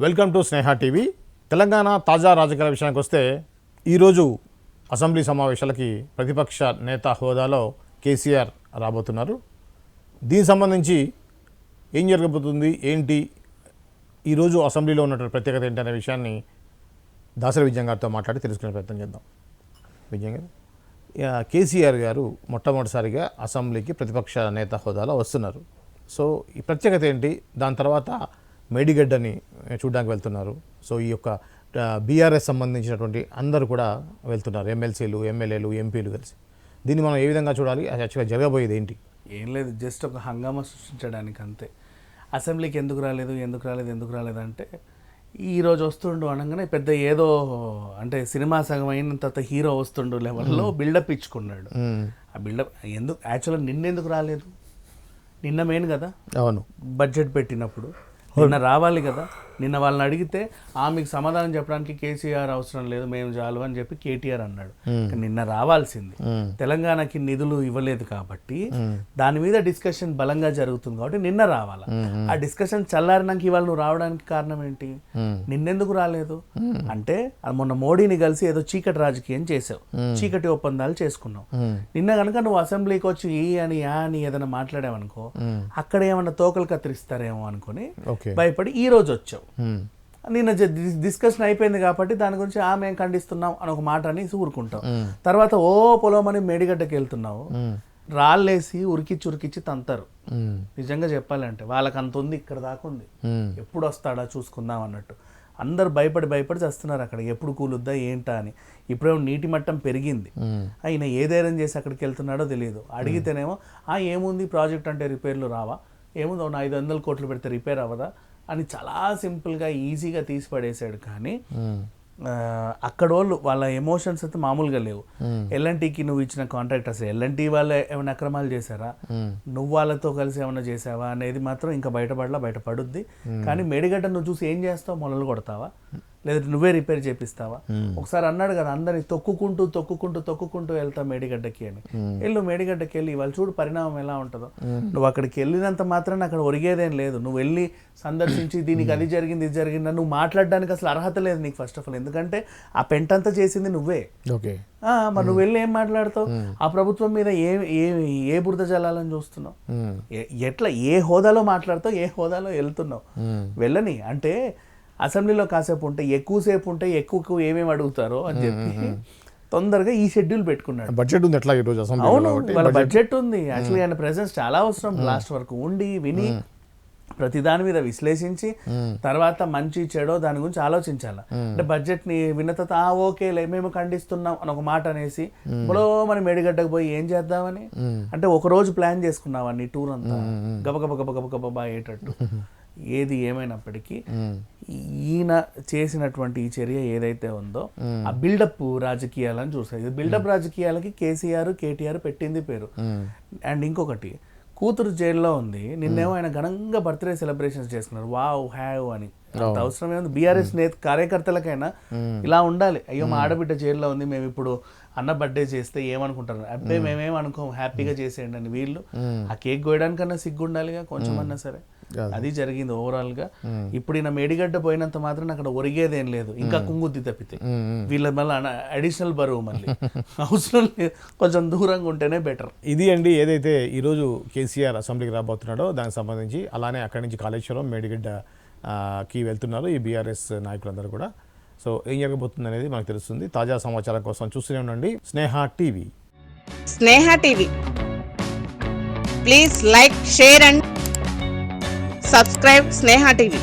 Welcome to Sneha TV. Telangana తాజా రాజకీయాల విషయానికి వస్తే ఈరోజు అసెంబ్లీ సమావేశాలకి ప్రతిపక్ష నేత హోదాలో కేసీఆర్ రాబోతున్నారు. దీనికి సంబంధించి ఏం జరగబోతుంది, ఏంటి, ఈరోజు అసెంబ్లీలో ఉన్నటువంటి ప్రత్యేకత ఏంటి అనే విషయాన్ని దాసరి విజయన్ గారితో మాట్లాడి తెలుసుకునే ప్రయత్నం చేద్దాం. విజయన్ గారు, కేసీఆర్ గారు మొట్టమొదటిసారిగా అసెంబ్లీకి ప్రతిపక్ష నేత హోదాలో వస్తున్నారు. సో ఈ ప్రత్యేకత ఏంటి, దాని తర్వాత మేడిగడ్డని చూడడానికి వెళ్తున్నారు. సో ఈ యొక్క బీఆర్ఎస్ సంబంధించినటువంటి అందరూ కూడా వెళ్తున్నారు, ఎమ్మెల్సీలు, ఎమ్మెల్యేలు, ఎంపీలు కలిసి. దీన్ని మనం ఏ విధంగా చూడాలి, అది యాక్చువల్గా జరగబోయేది ఏంటి? ఏం లేదు, జస్ట్ ఒక హంగామా సృష్టించడానికి అంతే. అసెంబ్లీకి ఎందుకు రాలేదు అంటే ఈరోజు వస్తుండు అనగానే పెద్ద ఏదో అంటే సినిమా సగం అయిన తర్వాత హీరో వస్తుండు లెవెల్లో బిల్డప్ ఇచ్చుకున్నాడు. ఆ బిల్డప్ ఎందుకు యాక్చువల్గా నిన్నెందుకు రాలేదు? నిన్న మెయిన్ కదా, అవును, బడ్జెట్ పెట్టినప్పుడు నిన్న రావాలి కదా. నిన్న వాళ్ళని అడిగితే మీకు సమాధానం చెప్పడానికి కేసీఆర్ అవసరం లేదు, మేము చాలు అని చెప్పి కేటీఆర్ అన్నాడు. నిన్న రావాల్సింది. తెలంగాణకి నిధులు ఇవ్వలేదు కాబట్టి దాని మీద డిస్కషన్ బలంగా జరుగుతుంది కాబట్టి నిన్న రావాలా. ఆ డిస్కషన్ చల్లారినాక ఇవాళ నువ్వు రావడానికి కారణం ఏంటి? నిన్నెందుకు రాలేదు అంటే మొన్న మోడీని కలిసి ఏదో చీకటి రాజకీయం చేసావు, చీకటి ఒప్పందాలు చేసుకున్నావు. నిన్న కనుక నువ్వు అసెంబ్లీకి వచ్చి ఈ అని యా అని ఏదైనా మాట్లాడావనుకో, అక్కడ ఏమన్నా తోకలు కత్తిరిస్తారేమో అనుకుని భయపడి ఈ రోజు వచ్చావు. నిన్న డిస్కషన్ అయిపోయింది కాబట్టి దాని గురించి మేము ఖండిస్తున్నాం అని ఒక మాట అని ఊరుకుంటాం. తర్వాత పొలమని మేడిగడ్డకి వెళ్తున్నావు, రాళ్ళేసి ఉరికిచ్చి తంతారు. నిజంగా చెప్పాలంటే వాళ్ళకి అంత ఉంది, ఇక్కడ దాకా ఉంది, ఎప్పుడు వస్తాడా చూసుకుందాం అన్నట్టు. అందరు భయపడి చేస్తున్నారు అక్కడ, ఎప్పుడు కూలుద్దా ఏంటా అని. ఇప్పుడేమో నీటి మట్టం పెరిగింది, ఆయన ఏ ధైర్యం చేసి అక్కడికి వెళ్తున్నాడో తెలియదు. అడిగితేనేమో ఏముంది ప్రాజెక్ట్ అంటే రిపేర్లు రావా, ఏముంది 500 కోట్లు పెడితే రిపేర్ అవ్వదా అని చాలా సింపుల్గా ఈజీగా తీసి పడేశాడు. కానీ అక్కడ వాళ్ళ ఎమోషన్స్ అయితే మామూలుగా లేవు. ఎల్ఎన్టీకి నువ్వు ఇచ్చిన కాంట్రాక్ట్ అసలు ఎల్ఎన్టీ వాళ్ళు ఏమైనా అక్రమాలు చేశారా, నువ్వు వాళ్ళతో కలిసి ఏమైనా చేసావా అనేది మాత్రం ఇంకా బయటపడుద్ది. కానీ మేడిగడ్డ నువ్వు చూసి ఏం చేస్తావు, మొలలు కొడతావా లేదంటే నువ్వే రిపేర్ చేపిస్తావా? ఒకసారి అన్నాడు కదా, అందరినీ తొక్కుకుంటూ వెళ్తా మేడిగడ్డకి అని. వెళ్ళు మేడిగడ్డకి వెళ్ళి వాళ్ళు చూడు పరిణామం ఎలా ఉంటుందో. నువ్వు అక్కడికి వెళ్ళినంత మాత్రం అక్కడ ఒరిగేదేం లేదు. నువ్వు వెళ్ళి సందర్శించి దీనికి అది జరిగింది ఇది జరిగింది నువ్వు మాట్లాడడానికి అసలు అర్హత లేదు నీకు ఫస్ట్ ఆఫ్ ఆల్. ఎందుకంటే ఆ పెంటంతా చేసింది నువ్వే. మరి నువ్వు వెళ్ళి ఏం మాట్లాడతావు? ఆ ప్రభుత్వం మీద ఏ బురద జలాలని చూస్తున్నావు? ఎట్లా ఏ హోదాలో మాట్లాడతావు, ఏ హోదాలో వెళ్తున్నావు? వెళ్ళని అంటే అసెంబ్లీలో కాసేపు ఉంటే ఎక్కువసేపు ఉంటే ఎక్కువ ఏమేమి అడుగుతారో అని చెప్పి తొందరగా ఈ షెడ్యూల్ పెట్టుకున్నాడు. బడ్జెట్ ఉంది ఎట్లా ఈరోజు? అవును, వాళ్ళ బడ్జెట్ ఉంది. యాక్చువల్లీ ఆయన ప్రెసెన్స్ చాలా అవసరం. లాస్ట్ వరకు ఉండి విని ప్రతి దాని మీద విశ్లేషించి తర్వాత మంచి చెడో దాని గురించి ఆలోచించాలి. అంటే బడ్జెట్ ని విన్న తర్వాత ఓకేలే మేము ఖండిస్తున్నాం అని ఒక మాట అనేసి మన మేడిగడ్డకు పోయి ఏం చేద్దామని అంటే ఒక రోజు ప్లాన్ చేసుకున్నావని టూర్ అంతా గబగబ అయ్యేటట్టు. ఏది ఏమైనప్పటికీ ఈయన చేసినటువంటి ఈ చర్య ఏదైతే ఉందో ఆ బిల్డప్ రాజకీయాలని చూస్తారు. ఇది బిల్డప్ రాజకీయాలకి కేటీఆర్ పెట్టింది పేరు. అండ్ ఇంకొకటి, కూతురు జైల్లో ఉంది, నిన్నేమో ఆయన ఘనంగా బర్త్డే సెలబ్రేషన్స్ చేసుకున్నారు. వావ్ హ్యావ్ అని. అంత అవసరం ఏముంది? బీఆర్ఎస్ కార్యకర్తలకైనా ఇలా ఉండాలి. అయ్యో మా ఆడబిడ్డ జైల్లో ఉంది, మేము ఇప్పుడు అన్న బర్త్డే చేస్తే ఏమనుకుంటారు, అబ్బాయి మేమేమనుకోం, హ్యాపీగా చేసేయండి అని. వీళ్ళు ఆ కేక్ కోయడానికన్నా సిగ్గు ఉండాలిగా కొంచెం అన్నా సరే. అది జరిగింది ఓవరాల్ గా. ఇప్పుడు ఈయన మేడిగడ్డ పోయినంత మాత్రం అక్కడ ఒరిగేదేం లేదు, ఇంకా కుంగుద్ది తప్పితే. వీళ్ళ మళ్ళీ అడిషనల్ బరువు మళ్ళీ అవసరం లేదు, కొంచెం దూరంగా ఉంటేనే బెటర్. ఇది అండి ఏదైతే ఈరోజు కేసీఆర్ అసెంబ్లీకి రాబోతున్నాడో దానికి సంబంధించి. అలానే అక్కడి నుంచి కాళేశ్వరం, మేడిగడ్డకి వెళ్తున్నారు ఈ బీఆర్ఎస్ నాయకులందరూ కూడా. సో ఏం జరగబోతుంది అనేది మనకు తెలుస్తుంది. తాజా సమాచారం కోసం చూస్తూనే ఉండండి Sneha TV. Please like, share and subscribe Sneha TV.